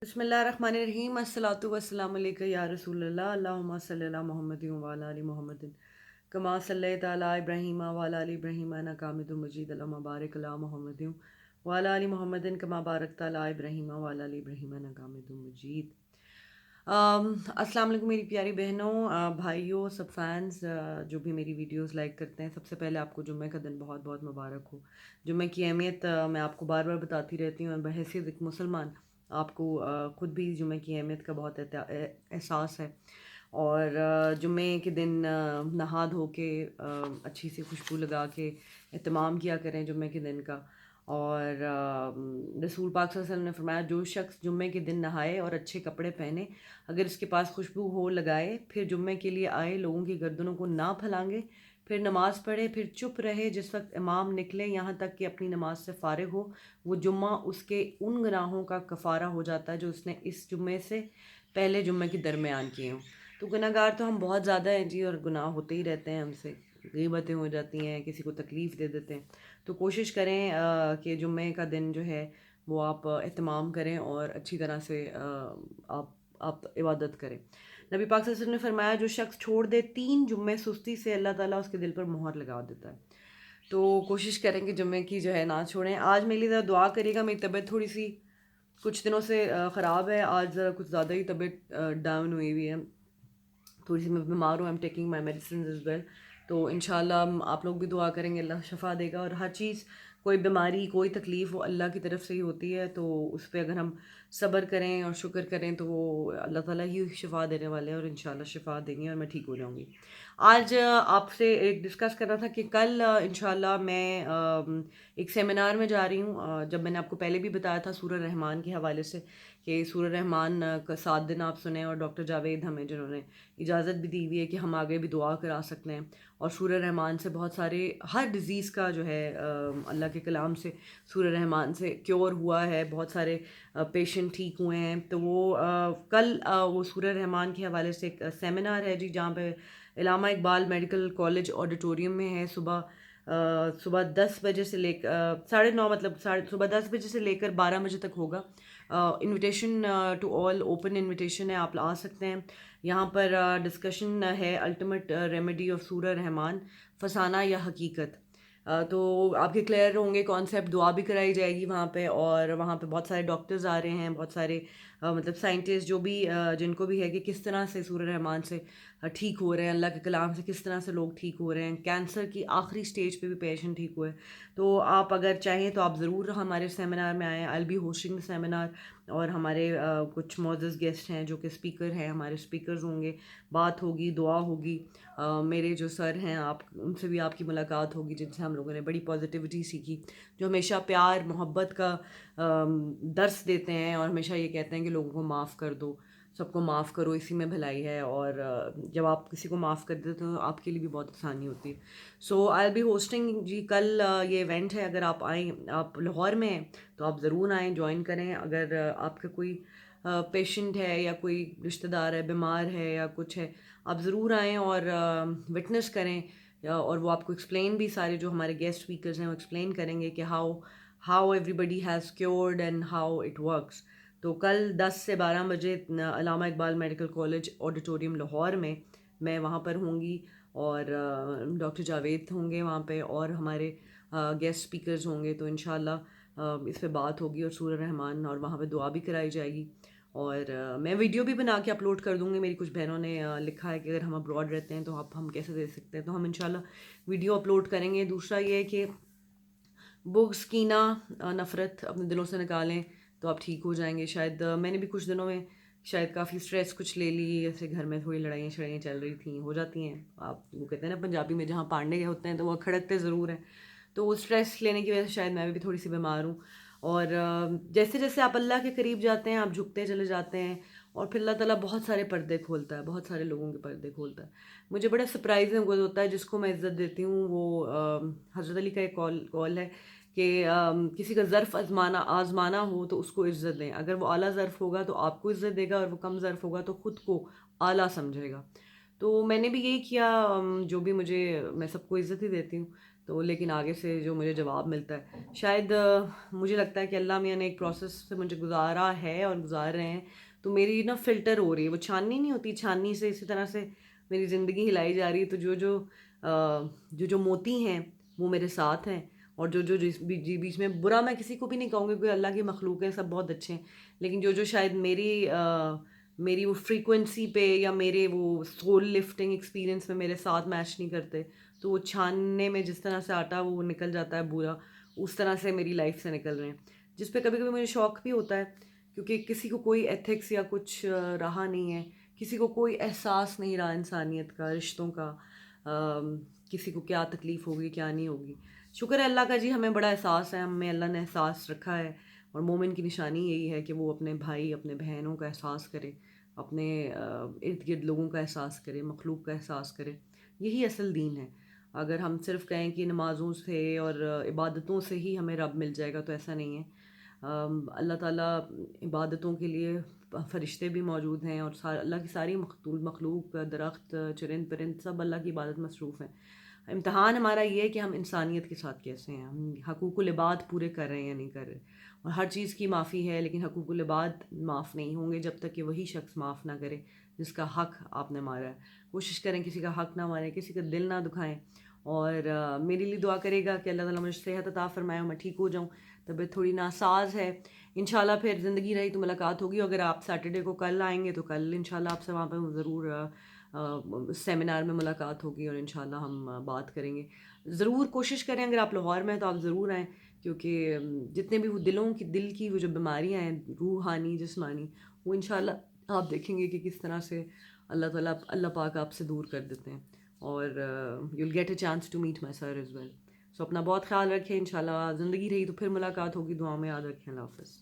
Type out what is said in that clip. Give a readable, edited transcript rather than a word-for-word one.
بسم اللہ الرحمن الرحیم الصلاۃ والسلام علیکہ یا رسول اللہ اللہم صلی علی محمد وعلی آل محمد کما صلیت علی ابراہیم وعلی آل ابراہیم انک حمید مجید اللہم بارک علی محمد وعلی آل محمد کما بارکت علی ابراہیم وعلی آل ابراہیم انک حمید مجید۔ السلام علیکم میری پیاری بہنوں، بھائیوں، سب فینس جو بھی میری ویڈیوز لائک کرتے ہیں، سب سے پہلے آپ کو جمعہ کا دن بہت بہت مبارک ہو۔ جمعہ کی اہمیت میں آپ کو بار بار بتاتی رہتی ہوں، اور بحیثیت ایک مسلمان آپ کو خود بھی جمعہ کی اہمیت کا بہت احساس ہے۔ اور جمعے کے دن نہا دھو کے اچھی سی خوشبو لگا کے اہتمام کیا کریں جمعے کے دن کا۔ اور رسول پاک صلی اللہ علیہ وسلم نے فرمایا جو شخص جمعے کے دن نہائے اور اچھے کپڑے پہنے، اگر اس کے پاس خوشبو ہو لگائے، پھر جمعے کے لیے آئے، لوگوں کی گردنوں کو نہ پھلانگے، پھر نماز پڑھے، پھر چپ رہے جس وقت امام نکلے یہاں تک کہ اپنی نماز سے فارغ ہو، وہ جمعہ اس کے ان گناہوں کا کفارہ ہو جاتا ہے جو اس نے اس جمعے سے پہلے جمعے کے درمیان کیے ہوں۔ تو گناہ گار تو ہم بہت زیادہ ہیں جی، اور گناہ ہوتے ہی رہتے ہیں، ہم سے غیبتیں ہو جاتی ہیں، کسی کو تکلیف دے دیتے ہیں۔ تو کوشش کریں کہ جمعے کا دن جو ہے وہ آپ اہتمام کریں اور اچھی طرح سے آپ عبادت کریں۔ نبی پاک صلی اللہ علیہ وسلم نے فرمایا جو شخص چھوڑ دے 3 جمعے سستی سے، اللہ تعالیٰ اس کے دل پر مہر لگا دیتا ہے۔ تو کوشش کریں کہ جمعے کی جو ہے نہ چھوڑیں۔ آج میری ذرا دعا کریے گا، میری طبیعت تھوڑی سی کچھ دنوں سے خراب ہے، آج ذرا کچھ زیادہ ہی طبیعت ڈاؤن ہوئی ہے، تھوڑی سی میں بیمار ہوں، I'm taking my medicines as well۔ تو انشاءاللہ آپ لوگ بھی دعا کریں گے، اللہ شفا دے گا۔ اور ہر چیز، کوئی بیماری، کوئی تکلیف، وہ اللہ کی طرف سے ہی ہوتی ہے، تو اس پہ اگر ہم صبر کریں اور شکر کریں تو وہ اللہ تعالیٰ ہی شفا دینے والے ہیں، اور انشاءاللہ شفا دیں گے اور میں ٹھیک ہو جاؤں گی۔ آج آپ سے ایک ڈسکس کرنا تھا کہ کل انشاءاللہ میں ایک سیمینار میں جا رہی ہوں۔ جب میں نے آپ کو پہلے بھی بتایا تھا سورہ رحمان کے حوالے سے کہ سورہ رحمان کا 7 دن آپ سنیں، اور ڈاکٹر جاوید ہمیں جنہوں نے اجازت بھی دی ہوئی ہے کہ ہم آگے بھی دعا کرا سکتے ہیں، اور سورہ رحمان سے بہت سارے ہر ڈیزیز کا جو ہے اللہ کے کلام سے سورہ رحمان سے کیور ہوا ہے، بہت سارے پیشنٹ ٹھیک ہوئے ہیں۔ تو وہ کل وہ سورہ رحمان کے حوالے سے ایک سیمینار ہے جی، جہاں پہ علامہ اقبال میڈیکل کالج آڈیٹوریم میں ہے، صبح 10 بجے سے لے کر 9:30، مطلب صبح 10 بجے سے لے کر 12 بجے تک ہوگا۔ Invitation to all, open invitation ہے، آپ آ سکتے ہیں۔ یہاں پر ڈسکشن ہے ultimate remedy of Surah Rahman, فسانہ یا حقیقت۔ تو آپ کے کلیئر ہوں گے کانسیپٹ، دعا بھی کرائی جائے گی وہاں پہ، اور وہاں پہ بہت سارے ڈاکٹرز آ رہے ہیں، بہت سارے مطلب سائنٹسٹ جو بھی جن کو بھی ہے کہ کس طرح سے سورہ رحمان سے ٹھیک ہو رہے ہیں، اللہ کے کلام سے کس طرح سے لوگ ٹھیک ہو رہے ہیں، کینسر کی آخری سٹیج پہ بھی پیشنٹ ٹھیک ہوئے۔ تو آپ اگر چاہیں تو آپ ضرور ہمارے سیمینار میں آئیں، I'll be hosting the seminar, اور ہمارے کچھ معزز گیسٹ ہیں جو کہ اسپیکر ہیں، ہمارے اسپیکرز ہوں گے، بات ہوگی، دعا ہوگی۔ میرے جو سر ہیں، آپ ان سے بھی آپ کی ملاقات ہوگی، جن سے ہم لوگوں نے بڑی پازیٹیوٹی سیکھی، جو ہمیشہ پیار محبت کا درس دیتے ہیں، اور ہمیشہ یہ کہتے ہیں کہ لوگوں کو معاف کر دو، سب کو معاف کرو، اسی میں بھلائی ہے۔ اور جب آپ کسی کو معاف کر دیتے تو آپ کے لیے بھی بہت آسانی ہوتی ہے۔ سو آئی بی ہوسٹنگ جی، کل یہ ایونٹ ہے، اگر آپ آئیں، آپ لاہور میں ہیں تو آپ ضرور آئیں، جوائن کریں۔ اگر آپ کا کوئی پیشنٹ ہے یا کوئی رشتہ دار ہے، بیمار ہے یا کچھ ہے، آپ ضرور آئیں اور وٹنس کریں، اور وہ آپ کو ایکسپلین بھی، سارے جو ہمارے گیسٹ اسپیکرز ہیں وہ ایکسپلین کریں گے کہ how everybody has cured and how it works. تو کل 10 سے 12 بجے Allama Iqbal medical college auditorium Lahore میں وہاں پر ہوں گی، اور ڈاکٹر جاوید ہوں گے وہاں پہ، اور ہمارے گیسٹ اسپیکرز ہوں گے۔ تو انشاءاللہ اس پہ بات ہوگی، اور سورہ رحمان، اور وہاں پہ دعا بھی کرائی جائے گی۔ اور میں ویڈیو بھی بنا کے اپلوڈ کر دوں گی۔ میری کچھ بہنوں نے لکھا ہے کہ اگر ہم ابراڈ رہتے ہیں تو ہم کیسے دے سکتے ہیں، تو ہم انشاءاللہ ویڈیو اپلوڈ کریں گے۔ دوسرا یہ ہے کہ بغض، کینہ، نفرت اپنے دلوں سے نکالیں تو آپ ٹھیک ہو جائیں گے۔ شاید میں نے بھی کچھ دنوں میں شاید کافی سٹریس کچھ لے لی، ایسے گھر میں تھوڑی لڑائیاں شڑائیاں چل رہی تھیں، ہو جاتی ہیں، آپ وہ کہتے ہیں نا پنجابی میں جہاں پانڈے ہوتے ہیں تو وہ کھڑکتے ضرور ہیں۔ تو وہ سٹریس لینے کی وجہ سے شاید میں بھی تھوڑی سی بیمار ہوں۔ اور جیسے جیسے آپ اللہ کے قریب جاتے ہیں، آپ جھکتے چلے جاتے ہیں، اور پھر اللہ تعالیٰ بہت سارے پردے کھولتا ہے، بہت سارے لوگوں کے پردے کھولتا ہے۔ مجھے بڑا سرپرائزنگ ہوتا ہے، جس کو میں عزت دیتی ہوں وہ حضرت علی کا ایک کال ہے کہ کسی کا ظرف آزمانا ہو تو اس کو عزت دیں، اگر وہ اعلیٰ ظرف ہوگا تو آپ کو عزت دے گا، اور وہ کم ظرف ہوگا تو خود کو اعلیٰ سمجھے گا۔ تو میں نے بھی یہی کیا، جو بھی میں سب کو عزت ہی دیتی ہوں۔ تو لیکن آگے سے جو مجھے جواب ملتا ہے شاید مجھے لگتا ہے کہ اللہ میاں نے ایک پروسیس سے مجھے گزارا ہے اور گزار رہے ہیں، تو میری نا فلٹر ہو رہی ہے، وہ چھاننی نہیں ہوتی، چھاننی سے اسی طرح سے میری زندگی ہلائی جا رہی ہے، تو جو موتی ہیں وہ میرے ساتھ ہیں، اور جو بیچ میں برا میں کسی کو بھی نہیں کہوں گی، کوئی اللہ کی مخلوق ہے، سب بہت اچھے ہیں، لیکن جو شاید میری وہ فریکوینسی پہ یا میرے وہ سول لفٹنگ ایکسپیرینس میں میرے ساتھ میچ نہیں کرتے، تو وہ چھاننے میں جس طرح سے آٹا وہ نکل جاتا ہے برا، اس طرح سے میری لائف سے نکل رہے ہیں، جس پہ کبھی کبھی مجھے شوق بھی ہوتا ہے، کیونکہ کسی کو کوئی ایتھکس یا کچھ رہا نہیں ہے، کسی کو کوئی احساس نہیں رہا انسانیت کا، رشتوں کا، کسی کو کیا تکلیف ہوگی کیا نہیں ہوگی۔ شکر ہے اللہ کا جی، ہمیں بڑا احساس ہے، ہمیں اللہ نے احساس رکھا ہے، اور مومن کی نشانی یہی ہے کہ وہ اپنے بھائی اپنے بہنوں کا احساس کرے، اپنے ارد گرد لوگوں کا احساس کرے، مخلوق کا احساس کرے، یہی اصل دین ہے۔ اگر ہم صرف کہیں کہ نمازوں سے اور عبادتوں سے ہی ہمیں رب مل جائے گا، تو ایسا نہیں ہے۔ اللہ تعالیٰ عبادتوں کے لیے فرشتے بھی موجود ہیں، اور اللہ کی ساری مخلوق، درخت، چرند پرند، سب اللہ کی عبادت مصروف ہیں۔ امتحان ہمارا یہ ہے کہ ہم انسانیت کے ساتھ کیسے ہیں، ہم حقوق العباد پورے کر رہے ہیں یا نہیں کر رہے، اور ہر چیز کی معافی ہے، لیکن حقوق العباد معاف نہیں ہوں گے جب تک کہ وہی شخص معاف نہ کرے جس کا حق آپ نے مارا ہے۔ کوشش کریں کسی کا حق نہ ماریں، کسی کا دل نہ دکھائیں، اور میرے لیے دعا کرے گا کہ اللہ تعالیٰ مجھے صحت عطا فرمائے اور میں ٹھیک ہو جاؤں۔ طبیعت تھوڑی ناساز ہے، انشاءاللہ پھر زندگی رہی تو ملاقات ہوگی، اگر آپ سیٹرڈے کو کل آئیں گے تو کل انشاءاللہ آپ سے وہاں پہ ضرور سیمینار میں ملاقات ہوگی، اور انشاءاللہ ہم بات کریں گے۔ ضرور کوشش کریں، اگر آپ لاہور میں ہیں تو آپ ضرور آئیں، کیونکہ جتنے بھی وہ دل کی وہ جو بیماریاں ہیں، روحانی جسمانی، وہ انشاءاللہ آپ دیکھیں گے کہ کس طرح سے اللہ پاک آپ سے دور کر دیتے ہیں، اور you will get a chance to meet my sir as well. So اپنا بہت خیال رکھیں، انشاءاللہ زندگی رہی تو پھر ملاقات ہوگی، دعاؤں میں یاد رکھیں۔ اللہ حافظ۔